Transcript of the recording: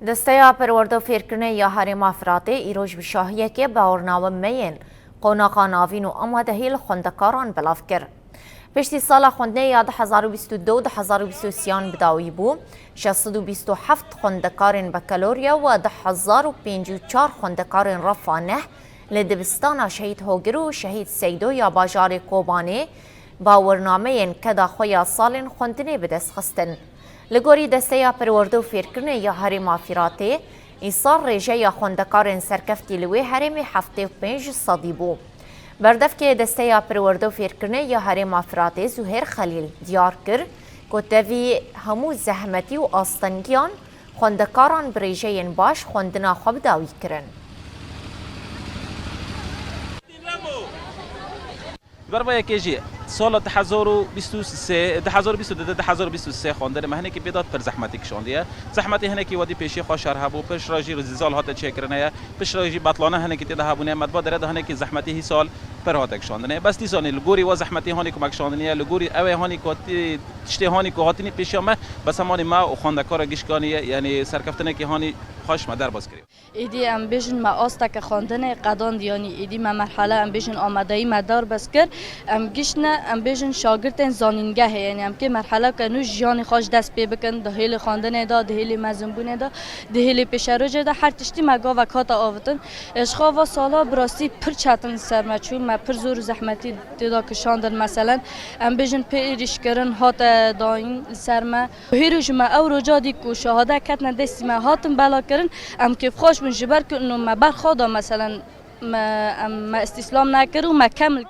دسته پرورده فیرکرنه یا هرم افراطی ایروج بشاهیه که باورنامه مین قوناقا ناوین و آمادهی خواندکاران بلاف کرد. پشتی سال خواندنه یا 2022 2023 بداوی بو 627 خواندکاران بکالوریا و 1054 خواندکاران رفانه لدبستان شهید هوگر و شهید سیدو یا باجار کوبانه باورنامه که داخوی سال خواندنه به دست خستن. لگوری دسته یا پرورده و فیرکرنه یا هرم افراطی این سال ریجه یا خواندکاران سرکفتی لوی هرم 75 صدی بو. بردف که دسته یا پرورده و فیرکرنه یا هرم افراطی زهیر خلیل دیار کرد که تاوی همو زحمتی و آستنگیان خواندکاران بریجه باش خواندنا خواب داوی کرن. برای یکی سال 2023 2023 خواندن مهنه که بیداد پر زحمتی کشاندیه زحمتی هنه که ودی پیشی خوشر هبو پیش راجی رزیزال هات چکرنه پیش راجی بطلانه هنه که تده هبونه مد بعد هنه که زحمتی هی سال پر هات کشاندنه بس دیسانی لگوری و زحمتی هانی که مکشاندنیه لگوری اوه هانی که تشته هانی که هاتنی پیشی ما بس همانی ما و خواندکار گشکانیه یعنی سرکفتنه که هانی خوش مدار باز کریم. ایدی ام بیشن ما آستک خواندن قدان دیانی ایدی ما مرحله ام بیشن آمادهی مدار بس کرد ام گشنه ام بیشن شاگردن زانینگه یعنی ام که مرحله کنو جیانی خوش دست پی بکن دهیل خواندن دا دهیل مزنبونه دا دهیل پیشروج دا هر تشتی مگا و کاتا آوتن اشخا و سالا براستی پر چاتن سرمچون ما پر زور زحمتی دا کشاندن مثلا ام بیشن پیریش کردن هات داین سرما هیروج ما او رجادی کو شهاده کتن دستی ما هاتن بالا کردن ام که خوش من جبر کنم ما برخواد مثلا ما استسلام نکردم ما کامل